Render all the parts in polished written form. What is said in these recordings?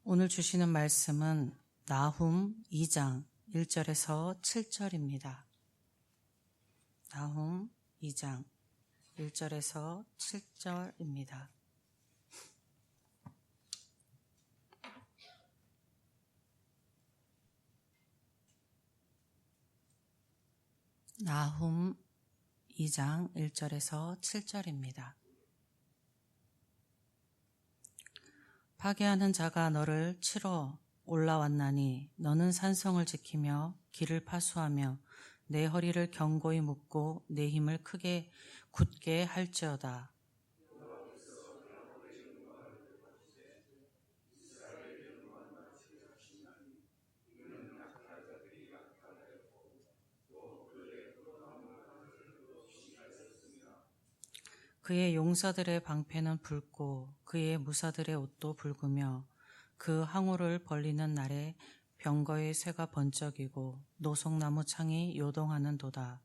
오늘 주시는 말씀은 나훔 2장 1절에서 7절입니다. 나훔 2장 1절에서 7절입니다. 나훔 2장 1절에서 7절입니다. 파괴하는 자가 너를 치러 올라왔나니 너는 산성을 지키며 길을 파수하며 내 허리를 견고히 묶고 내 힘을 크게 굳게 할지어다. 그의 용사들의 방패는 붉고 그의 무사들의 옷도 붉으며 그 항우를 벌리는 날에 병거의 쇠가 번쩍이고 노송나무 창이 요동하는 도다.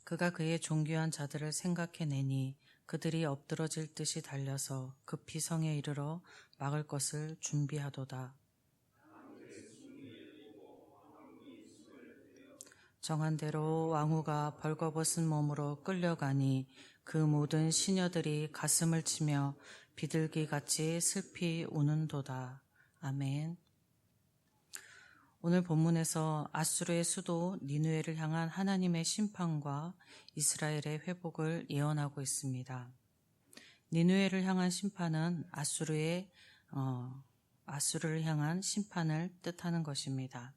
그가 그의 존귀한 자들을 생각해내니 그들이 엎드러질 듯이 달려서 급히 성에 이르러 막을 것을 준비하도다. 정한 대로 왕후가 벌거벗은 몸으로 끌려가니 그 모든 시녀들이 가슴을 치며 비둘기같이 슬피 우는도다. 아멘. 오늘 본문에서 아수르의 수도 니느웨를 향한 하나님의 심판과 이스라엘의 회복을 예언하고 있습니다. 니느웨를 향한 심판은 아수르를 향한 심판을 뜻하는 것입니다.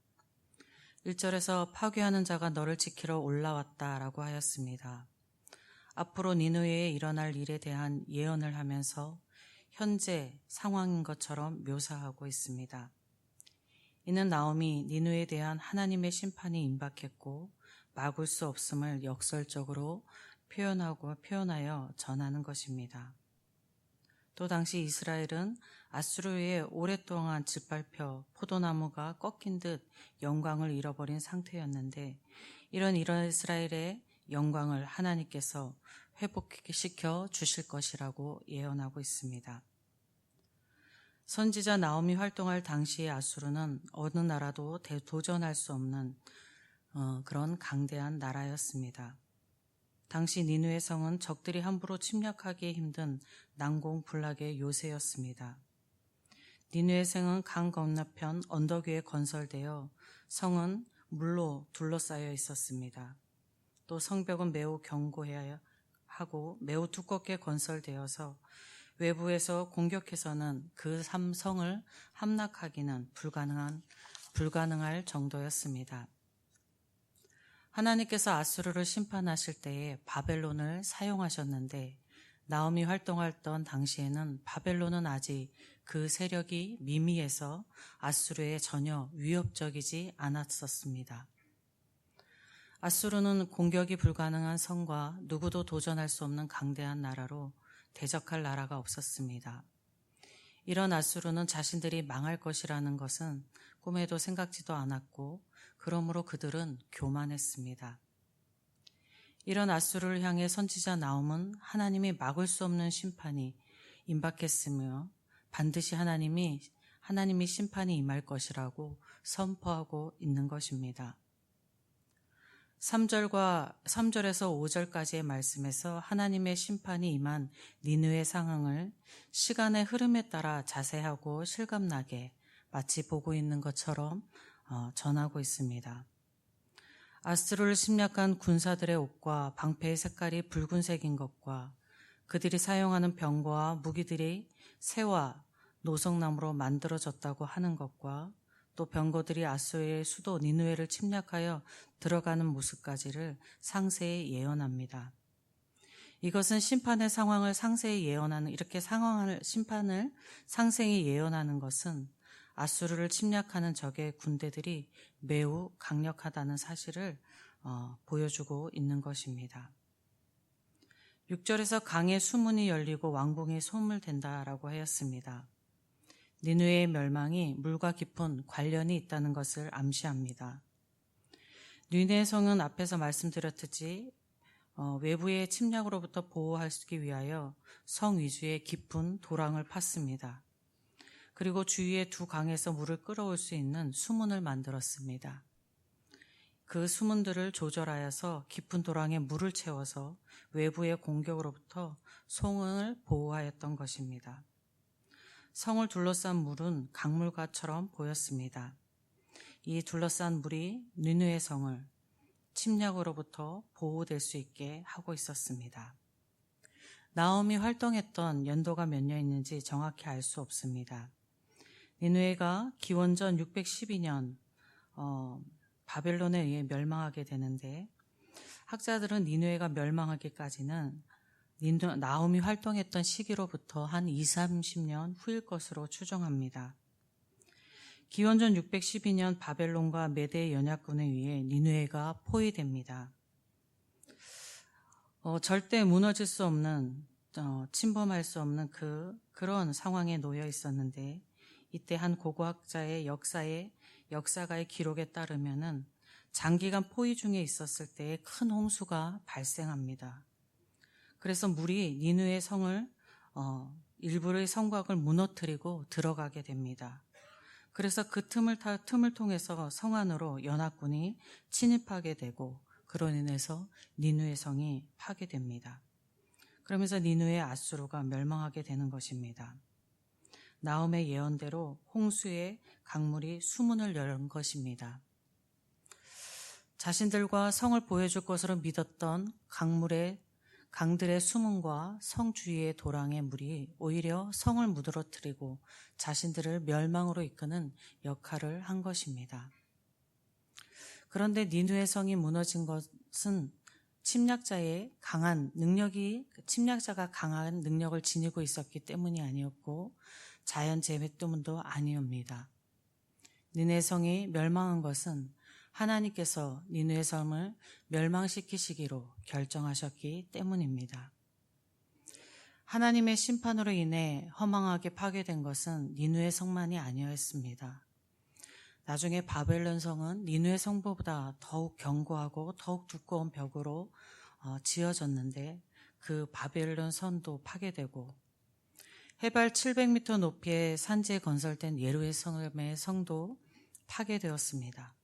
1절에서 파괴하는 자가 너를 지키러 올라왔다라고 하였습니다. 앞으로 니느웨에 일어날 일에 대한 예언을 하면서 현재 상황인 것처럼 묘사하고 있습니다. 이는 나홈이 니느웨에 대한 하나님의 심판이 임박했고 막을 수 없음을 역설적으로 표현하여 전하는 것입니다. 또 당시 이스라엘은 아수르에 오랫동안 짓밟혀 포도나무가 꺾인 듯 영광을 잃어버린 상태였는데 이런 이스라엘의 영광을 하나님께서 회복시켜 주실 것이라고 예언하고 있습니다. 선지자 나홈이 활동할 당시의 아수르는 어느 나라도 도전할 수 없는 그런 강대한 나라였습니다. 당시 니느웨 성은 적들이 함부로 침략하기 힘든 난공불락의 요새였습니다. 니느웨 성은 강 건너편 언덕 위에 건설되어 성은 물로 둘러싸여 있었습니다. 또 성벽은 매우 견고해야 하고 매우 두껍게 건설되어서 외부에서 공격해서는 그 성을 함락하기는 불가능할 정도였습니다. 하나님께서 아수르를 심판하실 때에 바벨론을 사용하셨는데 나홈이 활동했던 당시에는 바벨론은 아직 그 세력이 미미해서 아수르에 전혀 위협적이지 않았었습니다. 아수르는 공격이 불가능한 성과 누구도 도전할 수 없는 강대한 나라로 대적할 나라가 없었습니다. 이런 아수르는 자신들이 망할 것이라는 것은 꿈에도 생각지도 않았고 그러므로 그들은 교만했습니다. 이런 아수르를 향해 선지자 나홈은 하나님이 막을 수 없는 심판이 임박했으며 반드시 하나님이 심판이 임할 것이라고 선포하고 있는 것입니다. 3절에서 5절까지의 말씀에서 하나님의 심판이 임한 니느웨 상황을 시간의 흐름에 따라 자세하고 실감나게 마치 보고 있는 것처럼 전하고 있습니다. 아수르를 침략한 군사들의 옷과 방패의 색깔이 붉은색인 것과 그들이 사용하는 병거와 무기들이 새와 노송나무로 만들어졌다고 하는 것과 또 병거들이 아수르의 수도 니느웨를 침략하여 들어가는 모습까지를 상세히 예언합니다. 이것은 심판의 상황을 상세히 예언하는 심판을 상세히 예언하는 것은 아수르를 침략하는 적의 군대들이 매우 강력하다는 사실을 보여주고 있는 것입니다. 6절에서 강의 수문이 열리고 왕궁이 소멸된다라고 하였습니다. 니느웨의 멸망이 물과 깊은 관련이 있다는 것을 암시합니다. 니느웨 성은 앞에서 말씀드렸듯이 외부의 침략으로부터 보호하기 위하여 성 위주의 깊은 도랑을 팠습니다. 그리고 주위의 두 강에서 물을 끌어올 수 있는 수문을 만들었습니다. 그 수문들을 조절하여서 깊은 도랑에 물을 채워서 외부의 공격으로부터 성을 보호하였던 것입니다. 성을 둘러싼 물은 강물가처럼 보였습니다. 이 둘러싼 물이 니느웨 성을 침략으로부터 보호될 수 있게 하고 있었습니다. 나홈이 활동했던 연도가 몇 년인지 정확히 알 수 없습니다. 니느웨가 기원전 612년 바벨론에 의해 멸망하게 되는데, 학자들은 니느웨가 멸망하기까지는 나홈이 활동했던 시기로부터 한 20-30년 후일 것으로 추정합니다. 기원전 612년 바벨론과 메대 연합군에 의해 니느웨가 포위됩니다. 절대 무너질 수 없는, 침범할 수 없는 그런 상황에 놓여 있었는데, 이때 한 고고학자의 역사가의 기록에 따르면은 장기간 포위 중에 있었을 때 큰 홍수가 발생합니다. 그래서 물이 니느웨 성을 일부의 성곽을 무너뜨리고 들어가게 됩니다. 그래서 그 틈을 통해서 성 안으로 연합군이 침입하게 되고, 그로 인해서 니느웨 성이 파괴됩니다. 그러면서 니느웨 아수르가 멸망하게 되는 것입니다. 나홈의 예언대로 홍수의 강물이 수문을 연 것입니다. 자신들과 성을 보여줄 것으로 믿었던 강들의 수문과 성 주위의 도랑의 물이 오히려 성을 무너뜨리고 자신들을 멸망으로 이끄는 역할을 한 것입니다. 그런데 니느웨 성이 무너진 것은 침략자가 강한 능력을 지니고 있었기 때문이 아니었고, 자연 재해 때문도 아니옵니다. 니느웨 성이 멸망한 것은 하나님께서 니느웨 성을 멸망시키시기로 결정하셨기 때문입니다. 하나님의 심판으로 인해 허망하게 파괴된 것은 니느웨 성만이 아니었습니다. 나중에 바벨론 성은 니느웨 성보다 더욱 견고하고 더욱 두꺼운 벽으로 지어졌는데, 그 바벨론 성도 파괴되고, 해발 700m 높이의 산지에 건설된 예루살렘의 성도 파괴되었습니다.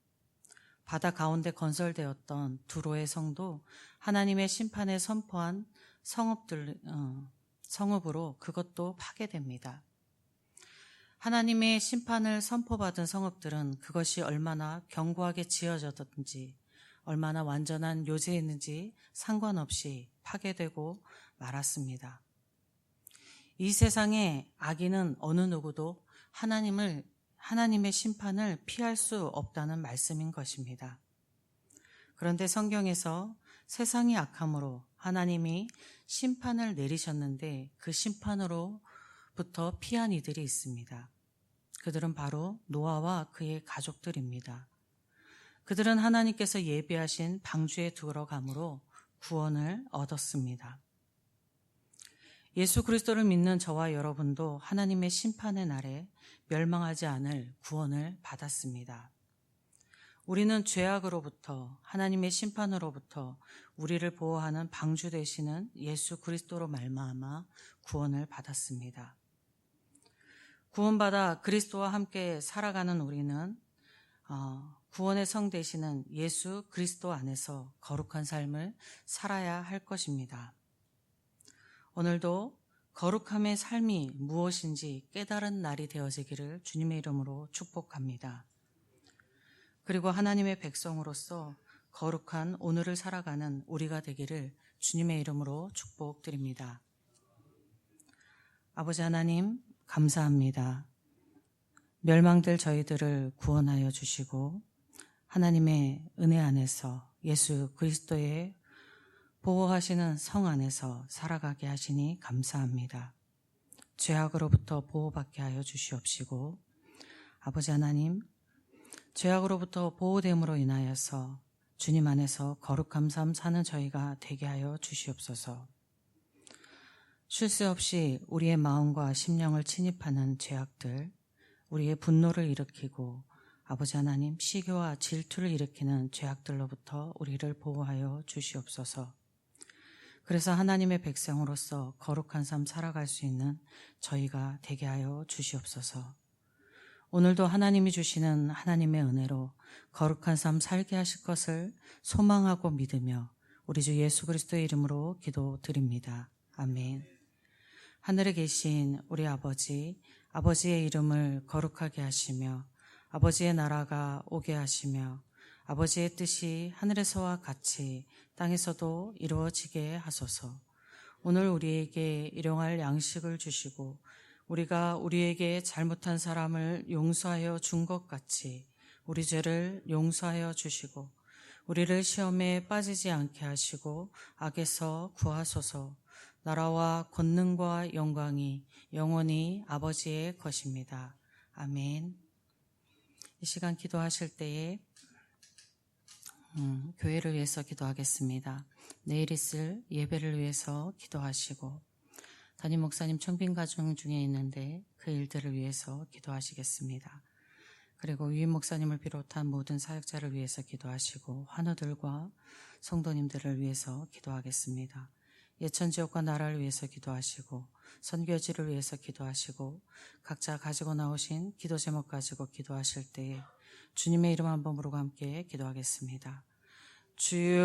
바다 가운데 건설되었던 두로의 성도 하나님의 심판에 선포한 성읍으로 그것도 파괴됩니다. 하나님의 심판을 선포받은 성읍들은 그것이 얼마나 견고하게 지어졌든지, 얼마나 완전한 요새였는지 상관없이 파괴되고 말았습니다. 이 세상에 악인은 어느 누구도 하나님의 심판을 피할 수 없다는 말씀인 것입니다. 그런데 성경에서 세상이 악함으로 하나님이 심판을 내리셨는데, 그 심판으로부터 피한 이들이 있습니다. 그들은 바로 노아와 그의 가족들입니다. 그들은 하나님께서 예비하신 방주에 들어감으로 구원을 얻었습니다. 예수 그리스도를 믿는 저와 여러분도 하나님의 심판의 날에 멸망하지 않을 구원을 받았습니다. 우리는 죄악으로부터, 하나님의 심판으로부터 우리를 보호하는 방주 되시는 예수 그리스도로 말미암아 구원을 받았습니다. 구원받아 그리스도와 함께 살아가는 우리는 구원의 성 되시는 예수 그리스도 안에서 거룩한 삶을 살아야 할 것입니다. 오늘도 거룩함의 삶이 무엇인지 깨달은 날이 되어지기를 주님의 이름으로 축복합니다. 그리고 하나님의 백성으로서 거룩한 오늘을 살아가는 우리가 되기를 주님의 이름으로 축복드립니다. 아버지 하나님, 감사합니다. 멸망될 저희들을 구원하여 주시고 하나님의 은혜 안에서 예수 그리스도의 보호하시는 성 안에서 살아가게 하시니 감사합니다. 죄악으로부터 보호받게 하여 주시옵시고, 아버지 하나님, 죄악으로부터 보호됨으로 인하여서 주님 안에서 거룩한 삶 사는 저희가 되게 하여 주시옵소서. 쉴 새 없이 우리의 마음과 심령을 침입하는 죄악들, 우리의 분노를 일으키고 아버지 하나님, 시기와 질투를 일으키는 죄악들로부터 우리를 보호하여 주시옵소서. 그래서 하나님의 백성으로서 거룩한 삶 살아갈 수 있는 저희가 되게 하여 주시옵소서. 오늘도 하나님이 주시는 하나님의 은혜로 거룩한 삶 살게 하실 것을 소망하고 믿으며 우리 주 예수 그리스도의 이름으로 기도드립니다. 아멘. 하늘에 계신 우리 아버지, 아버지의 이름을 거룩하게 하시며 아버지의 나라가 오게 하시며 아버지의 뜻이 하늘에서와 같이 땅에서도 이루어지게 하소서. 오늘 우리에게 일용할 양식을 주시고 우리가 우리에게 잘못한 사람을 용서하여 준 것 같이 우리 죄를 용서하여 주시고 우리를 시험에 빠지지 않게 하시고 악에서 구하소서. 나라와 권능과 영광이 영원히 아버지의 것입니다. 아멘. 이 시간 기도하실 때에 교회를 위해서 기도하겠습니다. 내일 있을 예배를 위해서 기도하시고 담임 목사님 청빙 과정 중에 있는데 그 일들을 위해서 기도하시겠습니다. 그리고 유임 목사님을 비롯한 모든 사역자를 위해서 기도하시고 환우들과 성도님들을 위해서 기도하겠습니다. 예천지역과 나라를 위해서 기도하시고 선교지를 위해서 기도하시고 각자 가지고 나오신 기도 제목 가지고 기도하실 때에 주님의 이름 한 번 부르고 함께 기도하겠습니다. 주여